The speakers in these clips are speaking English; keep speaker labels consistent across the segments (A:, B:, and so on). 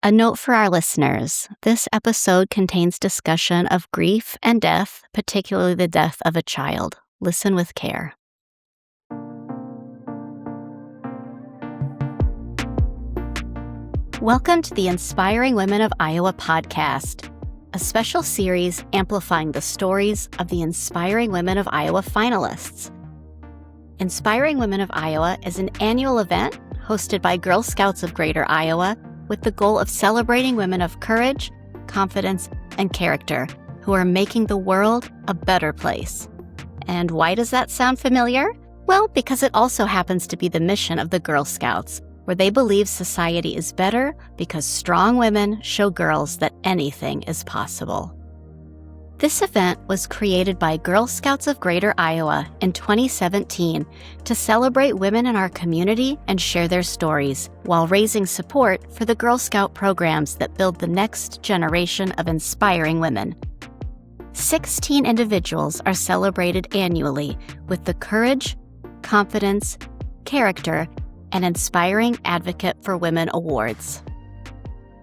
A: A note for our listeners. This episode contains discussion of grief and death, particularly the death of a child. Listen with care. Welcome to the Inspiring Women of Iowa podcast, a special series amplifying the stories of the Inspiring Women of Iowa finalists. Inspiring Women of Iowa is an annual event hosted by Girl Scouts of Greater Iowa with the goal of celebrating women of courage, confidence, and character who are making the world a better place. And why does that sound familiar? Well, because it also happens to be the mission of the Girl Scouts, where they believe society is better because strong women show girls that anything is possible. This event was created by Girl Scouts of Greater Iowa in 2017 to celebrate women in our community and share their stories, while raising support for the Girl Scout programs that build the next generation of inspiring women. 16 individuals are celebrated annually with the Courage, Confidence, Character, and Inspiring Advocate for Women awards.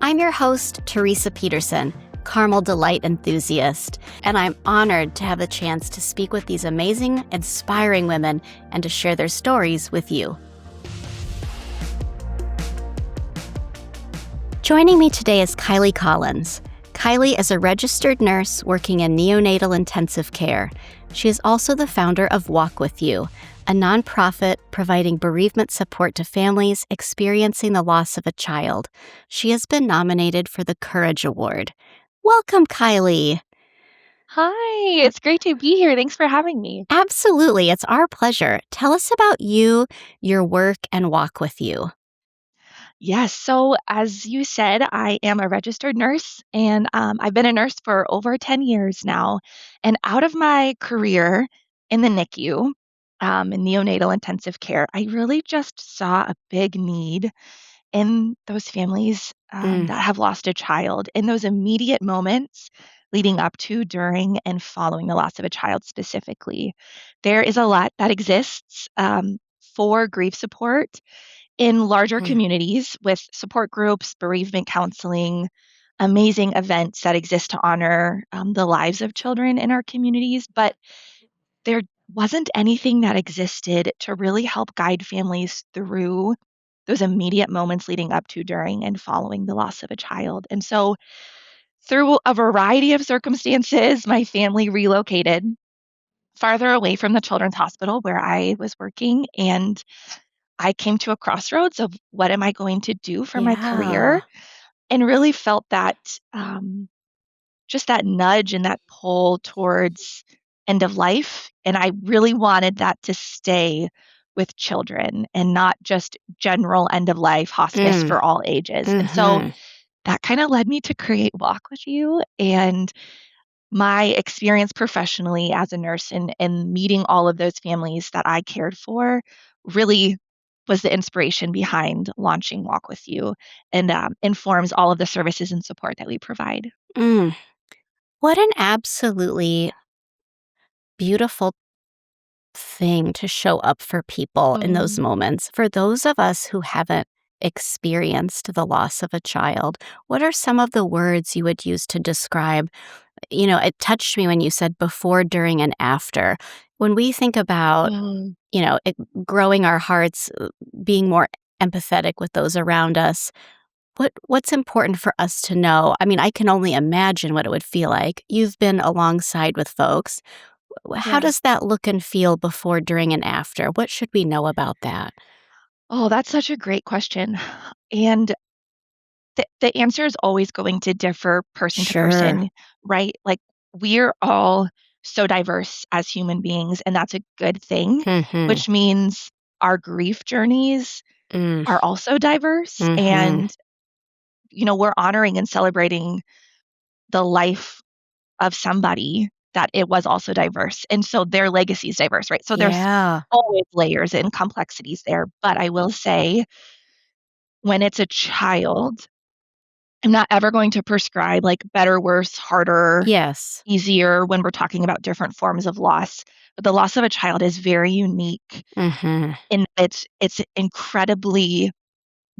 A: I'm your host, Teresa Peterson, Caramel Delight enthusiast, and I'm honored to have the chance to speak with these amazing, inspiring women and to share their stories with you. Joining me today is Kylie Collins. Kylie is a registered nurse working in neonatal intensive care. She is also the founder of Walk With You, a nonprofit providing bereavement support to families experiencing the loss of a child. She has been nominated for the Courage Award. Welcome, Kylie.
B: Hi, it's great to be here. Thanks for having me.
A: Absolutely, it's our pleasure. Tell us about you, your work, and Walk With You.
B: Yes, so as you said, I am a registered nurse, and I've been a nurse for over 10 years now. And out of my career in the NICU, in neonatal intensive care, I really just saw a big need in those families that have lost a child, in those immediate moments leading up to, during, and following the loss of a child specifically. There is a lot that exists for grief support in larger communities with support groups, bereavement counseling, amazing events that exist to honor the lives of children in our communities. But there wasn't anything that existed to really help guide families through those immediate moments leading up to, during, and following the loss of a child. And so, through a variety of circumstances, my family relocated farther away from the Children's Hospital where I was working. And I came to a crossroads of what am I going to do for my career, and really felt that just that nudge and that pull towards end of life. And I really wanted that to stay with children and not just general end of life hospice for all ages. And so that kind of led me to create Walk With You. And my experience professionally as a nurse and meeting all of those families that I cared for really was the inspiration behind launching Walk With You, and informs all of the services and support that we provide.
A: What an absolutely beautiful thing to show up for people in those moments. For those of us who haven't experienced the loss of a child, what are some of the words you would use to describe? You know, it touched me when you said before, during, and after. When we think about, growing our hearts, being more empathetic with those around us, what's important for us to know? I mean, I can only imagine what it would feel like. You've been alongside with folks. How does that look and feel before, during, and after? What should we know about that?
B: Oh, that's such a great question. And the answer is always going to differ person to person, right? Like, we're all so diverse as human beings, and that's a good thing, which means our grief journeys are also diverse. And, we're honoring and celebrating the life of somebody that it was also diverse. And so their legacy is diverse, right? So there's always layers and complexities there. But I will say, when it's a child, I'm not ever going to prescribe like better, worse, harder, easier when we're talking about different forms of loss. But the loss of a child is very unique, and it's incredibly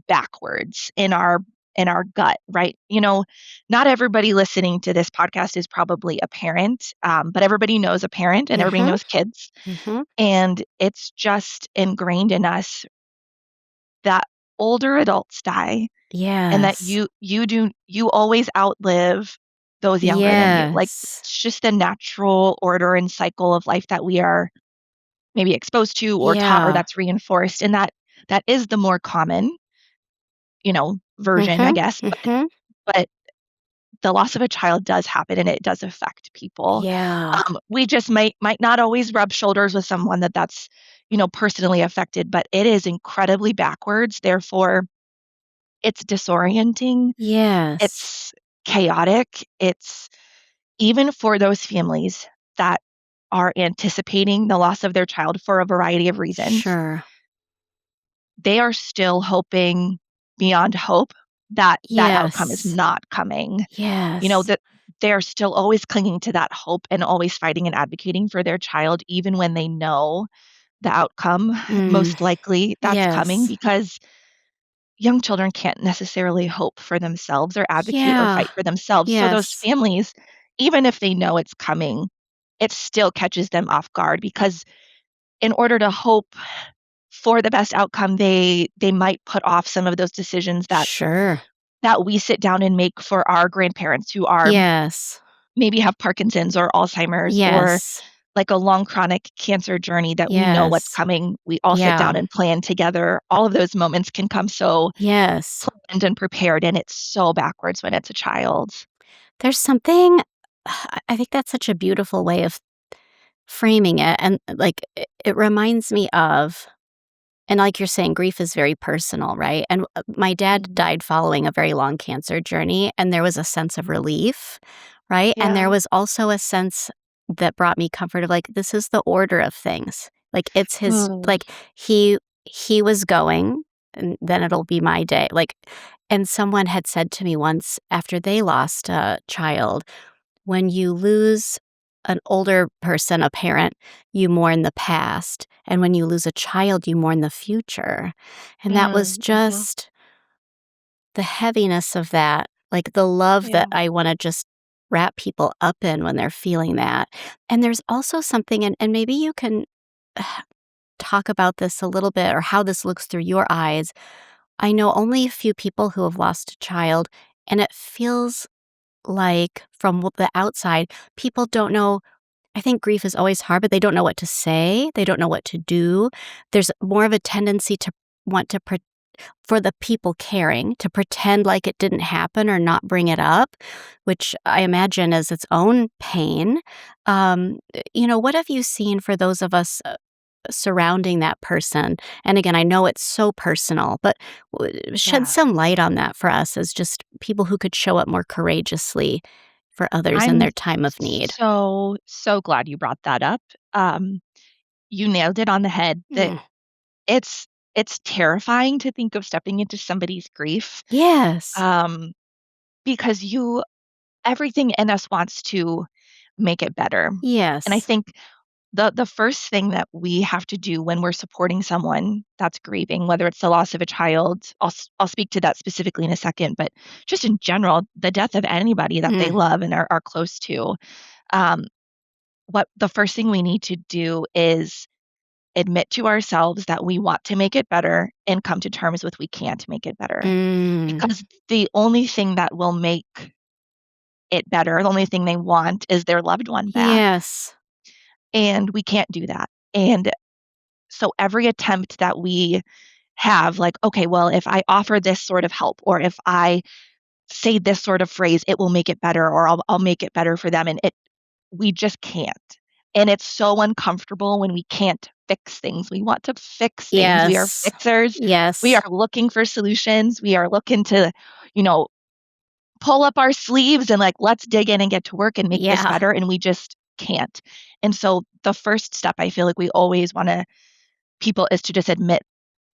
B: backwards in our in our gut, right? Not everybody listening to this podcast is probably a parent, but everybody knows a parent and everybody
A: Mm-hmm.
B: knows kids.
A: Mm-hmm.
B: And it's just ingrained in us that older adults die and that
A: Yes.
B: you always outlive those younger than you. Like
A: Yes.
B: it's just the natural order and cycle of life that we are maybe exposed to or taught or
A: Yeah.
B: that's reinforced. And that is the more common, version, I
A: Mm-hmm.
B: guess.
A: Mm-hmm.
B: But the loss of a child does happen and it does affect people.
A: Yeah.
B: We just might not always rub shoulders with someone that's personally affected, but it is incredibly backwards. Therefore, it's disorienting.
A: Yes.
B: It's chaotic. It's even for those families that are anticipating the loss of their child for a variety of reasons,
A: Sure.
B: they are still hoping beyond hope that that outcome is
A: Yes.
B: not coming.
A: Yes.
B: That they're still always clinging to that hope and always fighting and advocating for their child, even when they know the outcome
A: Mm.
B: most likely that's coming,
A: Yes.
B: because young children can't necessarily hope for themselves or advocate or
A: Yeah.
B: fight for themselves. So those
A: Yes.
B: families, even if they know it's coming, it still catches them off guard because in order to hope for the best outcome, they might put off some of those decisions
A: Sure.
B: that we sit down and make for our grandparents who are
A: Yes.
B: maybe have Parkinson's or Alzheimer's or
A: Yes.
B: like a long chronic cancer journey that we know what's
A: Yes.
B: coming. We all sit
A: Yeah.
B: down and plan together. All of those moments can come so
A: Yes.
B: planned and prepared, and it's so backwards when it's a child.
A: There's something I think that's such a beautiful way of framing it, and, like, it reminds me of and like you're saying, grief is very personal, right? And, my dad
B: Mhm.
A: died following a very long cancer journey, and there was a sense of relief, right? And there
B: Yeah.
A: was also a sense that brought me comfort of, like, this is the order of things. Like, it's his
B: Mm.
A: like, he was going, and then it'll be my day, like and someone had said to me once after they lost a child, "When you lose an older person, a parent, you mourn the past, and when you lose a child, you mourn the future." And that was
B: Mm, mhm.
A: just the heaviness of that, like, the love
B: Yeah.
A: that I wanna just wrap people up in when they're feeling that. And there's also something and maybe you can talk about this a little bit or how this looks through your eyes. I know only a few people who have lost a child, and it feels like, from the outside, people don't know. I think grief is always hard, but they don't know what to say. They don't know what to do. There's more of a tendency to want to, for the people caring, to pretend like it didn't happen or not bring it up, which I imagine is its own pain. What have you seen for those of us surrounding that person? And again, I know it's so personal, but shed
B: Yeah.
A: some light on that for us as just people who could show up more courageously for others in
B: I'm
A: their time of need.
B: so, so glad you brought that up. Um, you nailed it on the head that
A: Mm.
B: it's it's terrifying to think of stepping into somebody's grief,
A: Yes.
B: um, because you everything in us wants to make it better. And I
A: Yes.
B: think the first thing that we have to do when we're supporting someone that's grieving, whether it's the loss of a child, I'll speak to that specifically in a second, but just in general, the death of anybody that they
A: Mm.
B: love and are close to, um, what the first thing we need to do is admit to ourselves that we want to make it better and come to terms with we can't make it better.
A: Mm.
B: Because the only thing that will make it better, the only thing they want is their loved one back.
A: Yes.
B: And we can't do that. And so every attempt that we have, like, okay, well, if I offer this sort of help, or if I say this sort of phrase, it will make it better, or I'll make it better for them. And we just can't. And it's so uncomfortable when we can't fix things. We want to fix things. We are
A: Yes.
B: fixers. We
A: Yes.
B: are looking for solutions. We are looking to, you know, pull up our sleeves and like, let's dig in and get to work and make this
A: Yeah.
B: better. And we just can't. And so the first step I feel like we always want to people is to just admit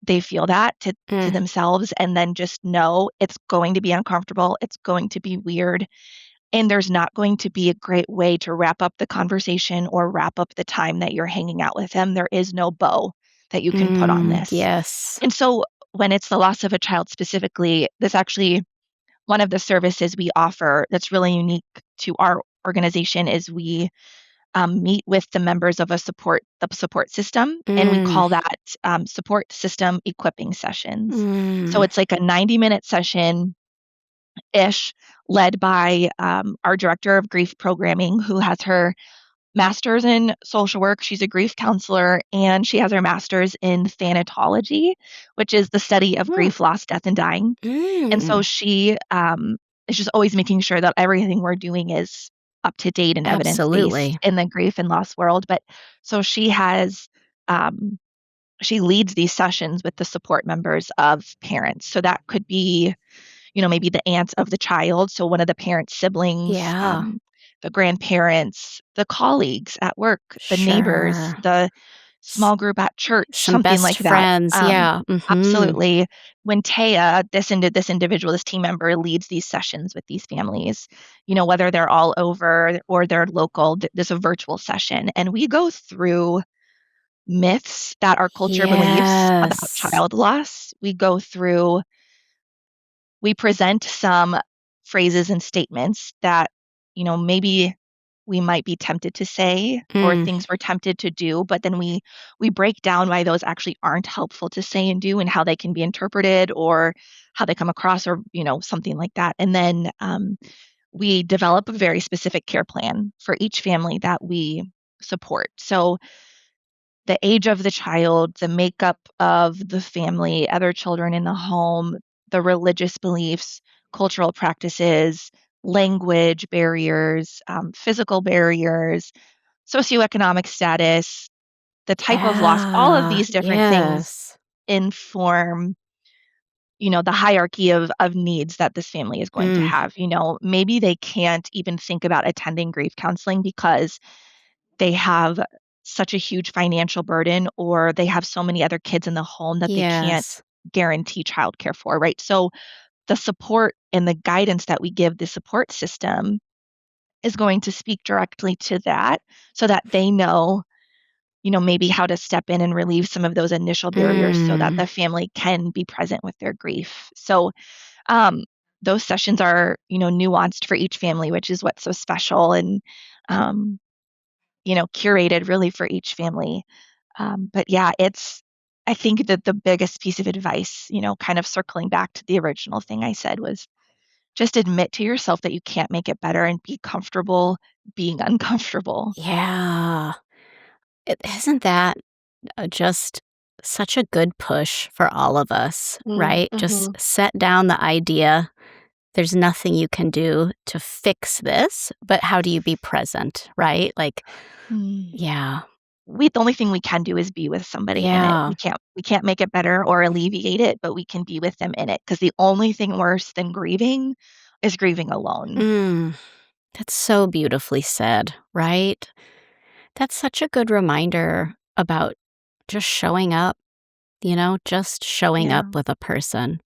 B: they feel that to
A: Mm.
B: themselves and then just know it's going to be uncomfortable. It's going to be weird. And there's not going to be a great way to wrap up the conversation or wrap up the time that you're hanging out with them. There is no bow that you can put on
A: Mm.
B: this.
A: Yes.
B: And so when it's the loss of a child specifically, this actually one of the services we offer that's really unique to our organization is we meet with the members of the support system, and we
A: Mm,
B: call that support system equipping sessions. So
A: mm.
B: it's like a 90-minute session ish, led by our director of grief programming, who has her master's in social work. She's a grief counselor, and she has her master's in thanatology, which is the study of
A: Mm,
B: grief, loss, death, and dying. And so
A: mm.
B: she is just always making sure that everything we're doing is up to date and evidence based
A: Absolutely.
B: in the grief and loss world. But so um, she leads these sessions with the support members of parents. So that could be, maybe the aunts of the child. So one of the parents' siblings,
A: Yeah,
B: the grandparents, the colleagues at work, the neighbors,
A: sure.
B: the
A: S-
B: small group at church,
A: some
B: something
A: best
B: like that.
A: friends. Yeah. Mm-hmm.
B: Absolutely. When Taya, this individual, this team member, leads these sessions with these families, whether they're all over or they're local, there's a virtual session, and we go through myths that our culture believes about
A: Yes.
B: child loss. We present some phrases and statements that, maybe we might be tempted to say, or
A: Mm,
B: things we're tempted to do, but then we break down why those actually aren't helpful to say and do, and how they can be interpreted, or how they come across, or something like that. And then we develop a very specific care plan for each family that we support. So the age of the child, the makeup of the family, other children in the home, the religious beliefs, cultural practices, language barriers, physical barriers, socioeconomic status, the type of loss, all of
A: yeah.
B: these different things
A: Yes.
B: inform, the hierarchy of needs that this family is going to
A: Mm,
B: have. Maybe they can't even think about attending grief counseling because they have such a huge financial burden, or they have so many other kids in the home that they can't
A: yes.
B: guarantee childcare for, right? So the support and the guidance that we give the support system is going to speak directly to that, so that they know, maybe how to step in and relieve some of those initial barriers so that
A: Mm,
B: the family can be present with their grief. So um, those sessions are, nuanced for each family, which is what's so special, and um, curated really for each family. But yeah, I think that the biggest piece of advice, kind of circling back to the original thing I said, was just admit to yourself that you can't make it better and be comfortable being uncomfortable.
A: yeah. Isn't that just such a good push for all of us, right? Just
B: Mm-hmm.
A: set down the idea there's nothing you can do to fix this, but how do you be present, right? Like,
B: Mm.
A: yeah,
B: The only thing we can do is be with somebody in it.
A: yeah.
B: We can't make it better or alleviate it, but we can be with them in it, because the only thing worse than grieving is grieving alone.
A: Mm, that's so beautifully said, right? That's such a good reminder about just showing up, just showing up
B: Yeah.
A: with a person.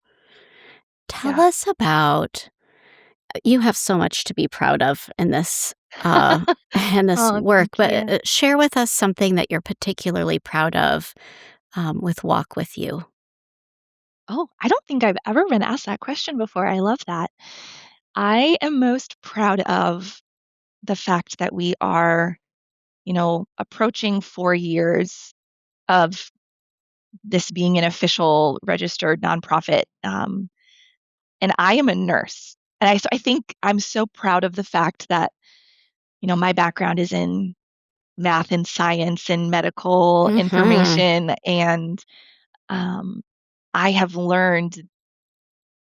A: Tell
B: Yeah.
A: us about you have so much to be proud of in this uh in this
B: Oh,
A: work,
B: thank
A: but
B: you.
A: share with us something that you're particularly proud of with Walk With You.
B: Oh, I don't think I've ever been asked that question before. I love that. I am most proud of the fact that we are, approaching 4 years of this being an official registered nonprofit. And I am a nurse. And so I think I'm so proud of the fact that, my background is in math and science and medical
A: Mhm.
B: information. And um, I have learned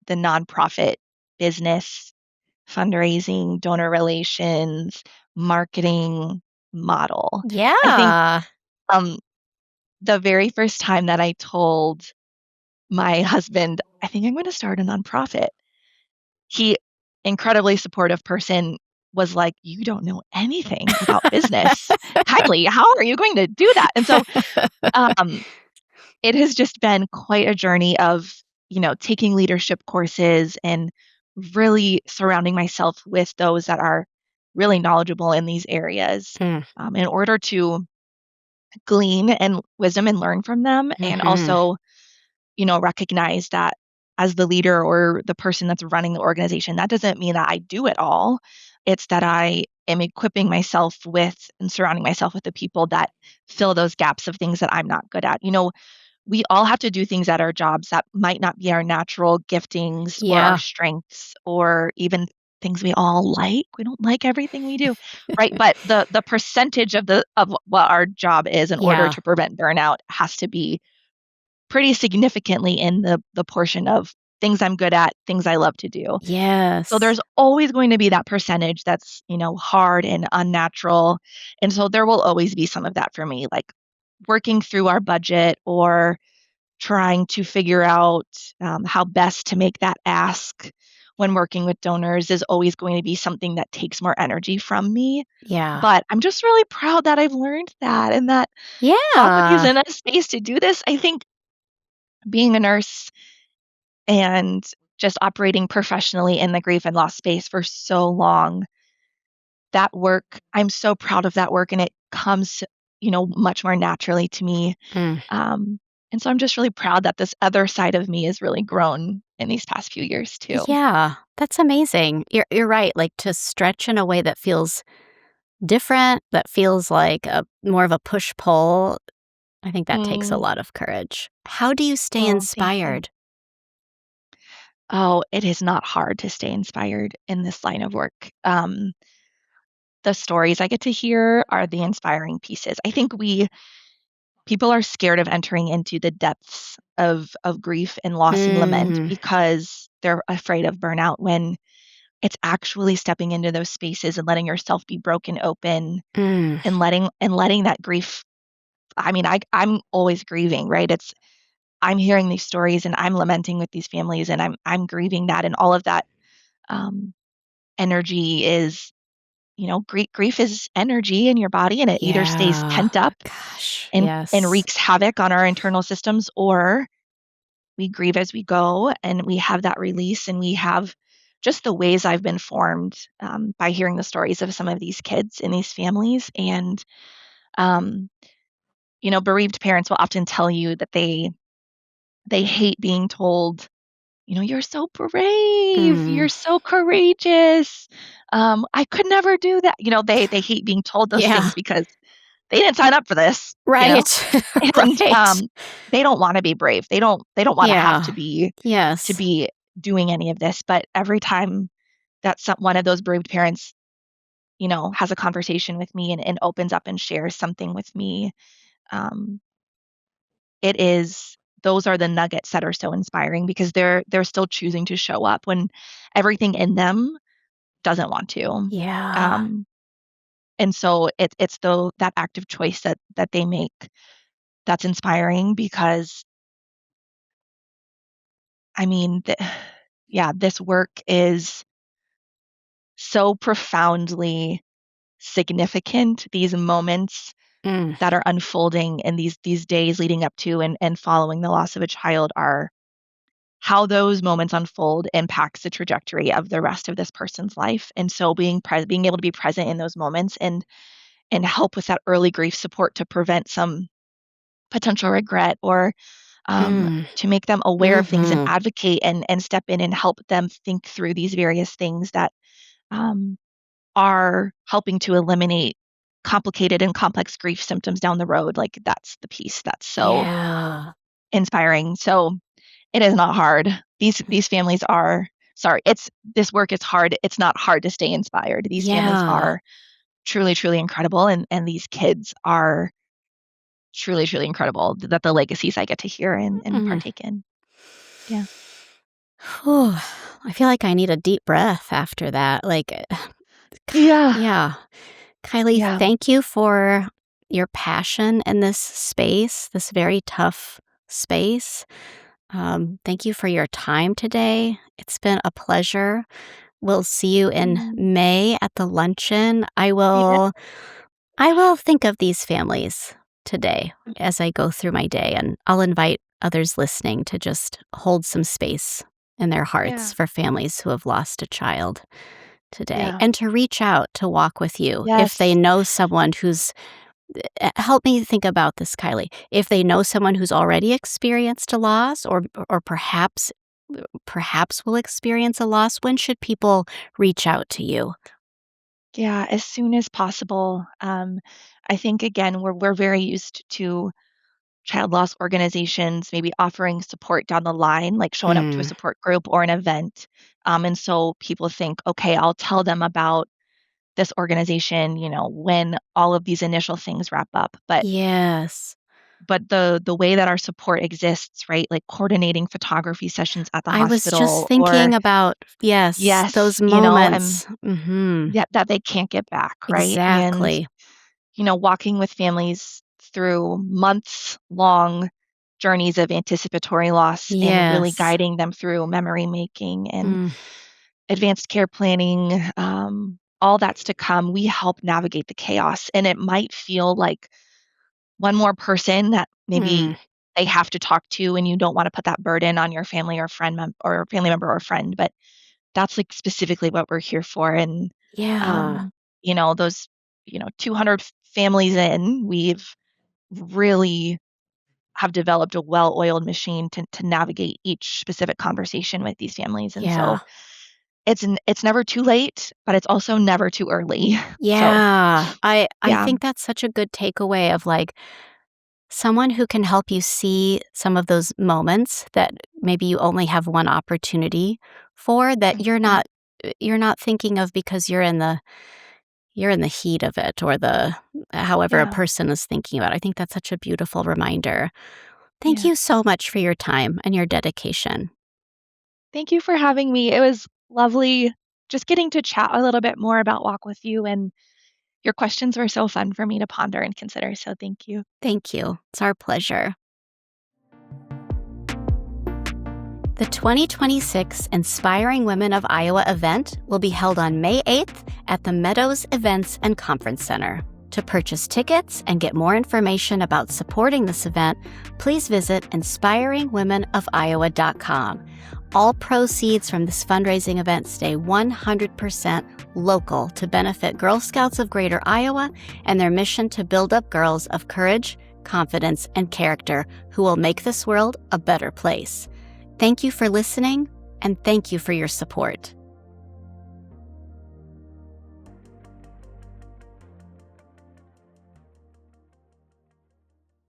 B: the nonprofit business, fundraising, donor relations, marketing model. I think
A: Yeah.
B: um, the very first time that I told my husband, I think I'm going to start a nonprofit, he, incredibly supportive person, was like, "You don't know anything about business. Kylie, how are you going to do that?" And so um, it has just been quite a journey of, taking leadership courses and really surrounding myself with those that are really knowledgeable in these areas,
A: Mm,
B: in order to glean and wisdom and learn from them, and
A: mhm.
B: also, recognize that as the leader or the person that's running the organization. That doesn't mean that I do it all. It's that I am equipping myself with and surrounding myself with the people that fill those gaps of things that I'm not good at. We all have to do things at our jobs that might not be our natural giftings or our
A: Yeah.
B: strengths or even things we all like. We don't like everything we do, right? But the percentage of what our job is in order
A: Yeah.
B: to prevent burnout has to be pretty significantly in the portion of things I'm good at, things I love to do. So
A: Yes.
B: there's always going to be that percentage that's, hard and unnatural. And so there will always be some of that for me, like working through our budget or trying to figure out how best to make that ask when working with donors is always going to be something that takes more energy from me.
A: Yeah.
B: But I'm just really proud that I've learned that and that Papa is
A: Yeah.
B: in a space to do this. I think being a nurse and just operating professionally in the grief and loss space for so long, that work, I'm so proud of that work and it comes, much more naturally to me.
A: Mm.
B: Um, and so I'm just really proud that this other side of me has really grown in these past few years too.
A: Yeah. That's amazing. You're right. Like to stretch in a way that feels different, that feels like a more of a push-pull. I think that takes a
B: Mm.
A: lot of courage. How do you stay
B: Oh, thank you.
A: inspired?
B: Oh, it is not hard to stay inspired in this line of work. The stories I get to hear are the inspiring pieces. I think people are scared of entering into the depths of grief and loss and lament
A: Mhm.
B: because they're afraid of burnout when it's actually stepping into those spaces and letting yourself be broken open
A: Mm.
B: and letting that grief. I mean, I'm always grieving, right? I'm hearing these stories and I'm lamenting with these families and I'm grieving that and all of that um, energy is, grief is energy in your body and it either stays
A: Yeah.
B: pent up
A: Gosh,
B: and
A: yes.
B: wreaks havoc on our internal systems, or we grieve as we go and we have that release and we have just the ways I've been formed by hearing the stories of some of these kids in these families. And, um, bereaved parents will often tell you that they hate being told, "You're so brave,
A: Mm.
B: you're so courageous. I could never do that." They hate being told those
A: Yeah.
B: things because they didn't sign up for this,
A: Right.
B: and
A: Right.
B: they don't want to be brave. They don't want to have
A: Yeah.
B: to
A: Yes.
B: be doing any of this. But every time that one of those bereaved parents, has a conversation with me and opens up and shares something with me, um, it is those are the nuggets that are so inspiring because they're still choosing to show up when everything in them doesn't want to.
A: Yeah.
B: Um, and so it's though that active choice that they make that's inspiring because I mean, yeah, this work is so profoundly significant. These moments
A: Mm.
B: that are unfolding in these days leading up to and following the loss of a child are how those moments unfold impacts the trajectory of the rest of this person's life. And so being able to be present in those moments and help with that early grief support to prevent some potential regret or
A: Mm.
B: to make them aware of things and
A: Mhm.
B: advocate and step in and help them think through these various things that um, are helping to eliminate complicated and complex grief symptoms down the road. Like that's the piece that's so
A: Yeah.
B: inspiring. So it is not hard. These families are sorry. It's this work is hard. It's not hard to stay inspired. These families
A: Yeah.
B: are truly, truly incredible, and these kids are truly, truly incredible. That the legacies I get to hear and
A: Mm.
B: partake in. Yeah.
A: Whew. I feel like I need a deep breath after that. Like,
B: Yeah.
A: yeah. Kylie,
B: Yeah.
A: thank you for your passion in this space, this very tough space. Thank you for your time today. It's been a pleasure. We'll see you in
B: Mm.
A: May at the luncheon. I
B: Yeah.
A: will I will think of these families today as I go through my day, and I'll invite others listening to just hold some space in their hearts
B: Yeah.
A: for families who have lost a child today,
B: Yeah.
A: and to reach out to walk with you if they
B: Yes.
A: know someone who's help me think about this, Kylie. If they know someone who's already experienced a loss or perhaps perhaps will experience a loss, when should people reach out to you?
B: Yeah, as soon as possible. I think again, we're very used to child loss organizations maybe offering support down the line, like showing up to a
A: Mm,
B: support group or an event. And so people think, okay, I'll tell them about this organization, when all of these initial things wrap up.
A: yes.
B: But the way that our support exists, right? Like coordinating photography sessions at the
A: I was just
B: hospital or
A: thinking about, yes,
B: yes,
A: those
B: and
A: moments. Mhm.
B: that they can't get back, right? And
A: Exactly.
B: walking with families through months long journeys of anticipatory loss and really
A: Yes.
B: guiding them through memory making and
A: Mm,
B: advanced care planning, all that's to come. We help navigate the chaos. And it might feel like one more person that
A: mm.
B: maybe they have to talk to, and you don't want to put that burden on your family or or family member or friend. But that's like specifically what we're here for. And,
A: Yeah.
B: um, those, 200 families in, we've really have developed a well-oiled machine to navigate each specific conversation with these families, and so
A: Yeah.
B: it's never too late, but it's also never too early. So,
A: Yeah. I
B: yeah,
A: think that's such a good takeaway of, like, someone who can help you see some of those moments that maybe you only have one opportunity for, that
B: mhm,
A: you're not thinking of because you're in the heat of it, or the however a
B: yeah,
A: person is thinking about it. I think that's such a beautiful reminder. Thank
B: yeah.
A: you so much for your time and your dedication.
B: Thank you for having me. It was lovely just getting to chat a little bit more about Walk with You, and your questions were so fun for me to ponder and consider, so thank you.
A: Thank you. It's our pleasure. The 2026 Inspiring Women of Iowa event will be held on May 8th at the Meadows Events and Conference Center. To purchase tickets and get more information about supporting this event, please visit inspiringwomenofiowa.com. All proceeds from this fundraising event stay 100% local to benefit Girl Scouts of Greater Iowa and their mission to build up girls of courage, confidence, and character who will make this world a better place. Thank you for listening, and thank you for your support.